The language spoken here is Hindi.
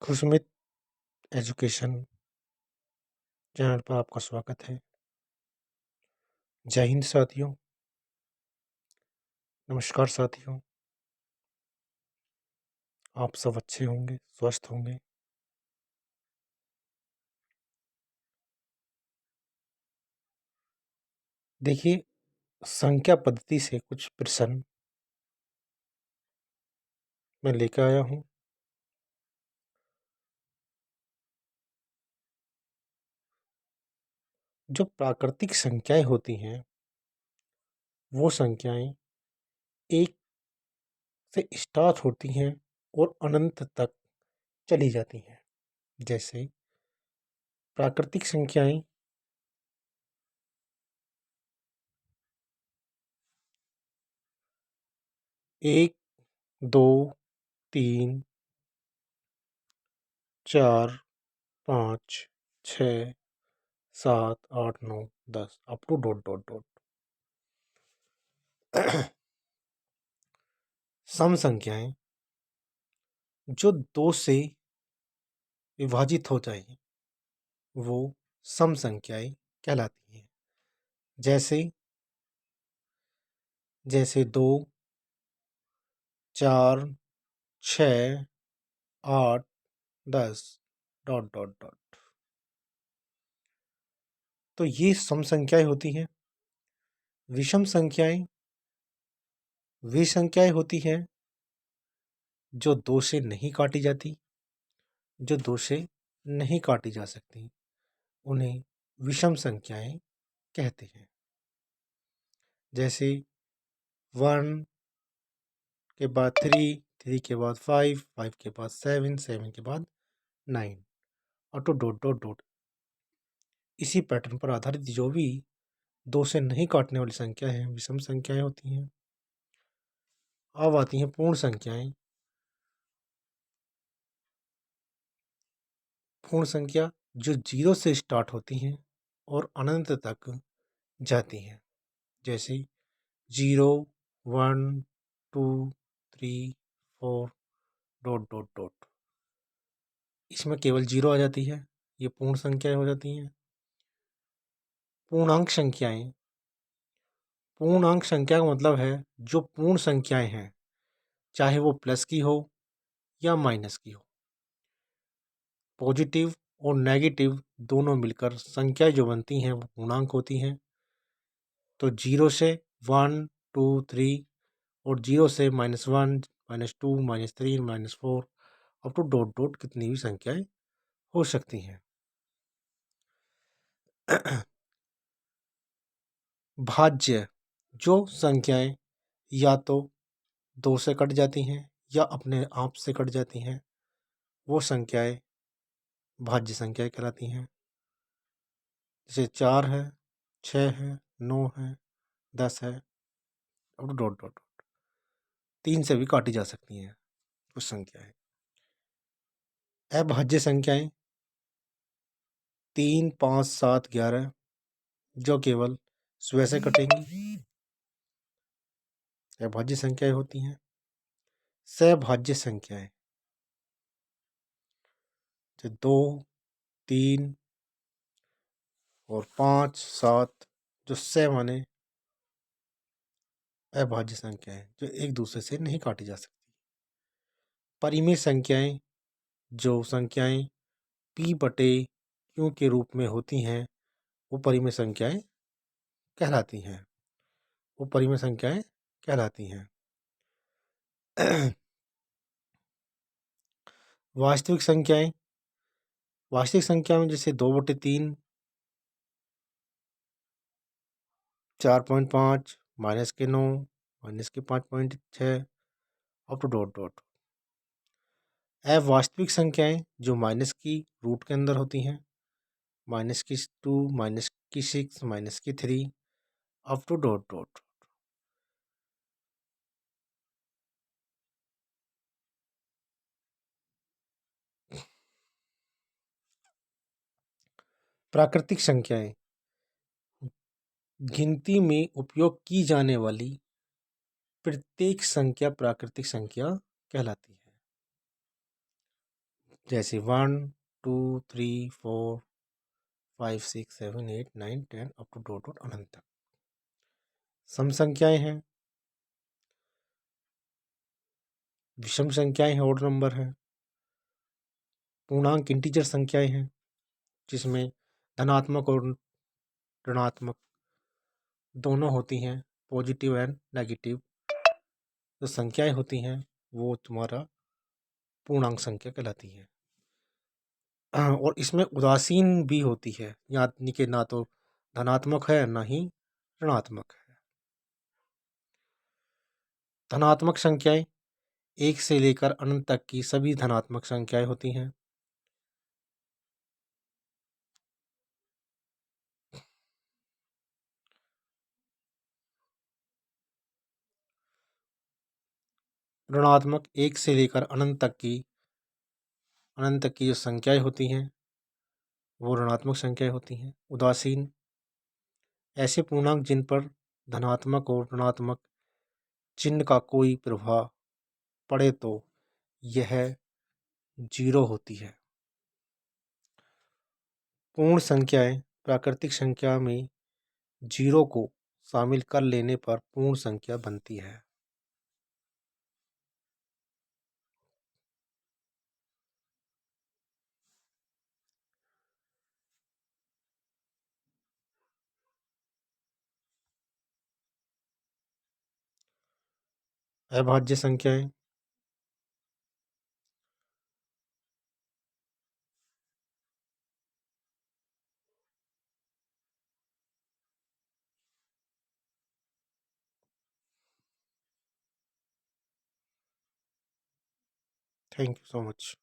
खुशमित एजुकेशन चैनल पर आपका स्वागत है। जय हिंद साथियों। नमस्कार साथियों। आप सब अच्छे होंगे, स्वस्थ होंगे। देखिए, संख्या पद्धति से कुछ प्रश्न मैं लेकर आया हूँ। जो प्राकृतिक संख्याएं होती हैं वो संख्याएं एक से स्टार्ट होती हैं और अनंत तक चली जाती हैं। जैसे प्राकृतिक संख्याएं 1, 2, 3, 4, 5, 6, 7, 8, 9, 10 up to dot dot dot. सम संख्याएं जो 2 से विभाजित हो जाए वो सम संख्याएं कहलाती हैं। जैसे जैसे 2, 4, 6, 8, 10 डॉट डॉट डॉट। तो ये सम संख्याएं होती हैं। विषम संख्याएं वे संख्याएं होती हैं जो 2 से नहीं काटी जाती, जो 2 से नहीं काटी जा सकती, उन्हें विषम संख्याएं कहते हैं। जैसे 1 के बाद 3, 3 के बाद 5, 5 के बाद 7, 7 के बाद 9 और तो डॉट डॉट डॉट। इसी पैटर्न पर आधारित जो भी 2 से नहीं काटने वाली संख्या है विषम संख्याएं होती हैं। अब आती हैं पूर्ण संख्याएं। पूर्ण संख्या जो 0 से स्टार्ट होती हैं और अनंत तक जाती हैं। जैसे 0, 1, 2, 3, 4 डॉट डॉट डॉट। इसमें केवल 0 आ जाती है, ये पूर्ण संख्याएं हो जाती हैं। पूर्णांक संख्याएं। पूर्णांक संख्या का मतलब है जो पूर्ण संख्याएं हैं, चाहे वो प्लस की हो या माइनस की हो। पॉजिटिव और नेगेटिव दोनों मिलकर संख्याएं जो बनती हैं वो पूर्णांक होती हैं। तो 0 से 1, 2, 3 और 0 से -1, -2, -3, -4 अप टू डॉट डॉट कितनी भी संख्याएं हो सकती हैं। भाज्य जो संख्याएं या तो 2 से कट जाती हैं या अपने आप से कट जाती हैं वो संख्याएं भाज्य संख्याएं कहलाती हैं। जैसे 4 है, 6 है, 9 है, 10 है अब तो डॉट डॉट डॉट। 3 से भी काटी जा सकती हैं कुछ संख्याएं। अभाज्य संख्याएं 3, 5, 7, 11 जो केवल स्वयं से कटेंगी, अभाज्य संख्याएं होती हैं। सहभाज्य संख्याएं 2, 3 और 5, 7 जो सह माने अभाज्य संख्याएं जो एक दूसरे से नहीं काटी जा सकती। परिमेय संख्याएं जो संख्याएं p बटे q के रूप में होती हैं वो परिमेय संख्याएं कहलाती हैं। वो परिमेय संख्याएं कहलाती हैं। वास्तविक संख्याएं। वास्तविक संख्या में जैसे 2/3, 4.5, -9, -5.6 अप टू डॉट डॉट। अवास्तविक संख्याएं जो माइनस की रूट के अंदर होती हैं, -2, -6, -3 अप टू डॉट डॉट। प्राकृतिक संख्याएं गिनती में उपयोग की जाने वाली प्रत्येक संख्या प्राकृतिक संख्या कहलाती है। जैसे 1 2 3 4 5 6 7 8 9 10 अप टू डॉट डॉट अनंत तक। सम संख्याएं हैं, विषम संख्याएं हैं, ऑड नंबर है, पूर्णांक इंटीजर संख्याएं हैं जिसमें धनात्मक और ऋणात्मक दोनों होती हैं, पॉजिटिव एंड नेगेटिव जो संख्याएं होती हैं वो तुम्हारा पूर्णांक संख्या कहलाती है। और इसमें उदासीन भी होती है, यानी कि ना तो धनात्मक है ना ही ऋणात्मक है। धनात्मक संख्याएं एक से लेकर अनंत तक की सभी धनात्मक संख्याएं होती हैं। ऋणात्मक एक से लेकर अनंत तक की जो संख्याएं होती हैं वो ऋणात्मक संख्याएं होती हैं। उदासीन ऐसे पूर्णांक जिन पर धनात्मक और ऋणात्मक चिन्ह का कोई प्रभाव पड़े तो यह जीरो होती है। पूर्ण संख्याएं प्राकृतिक संख्या में जीरो को शामिल कर लेने पर पूर्ण संख्या बनती है। अभाज्य संख्याएं थैंक यू सो मच।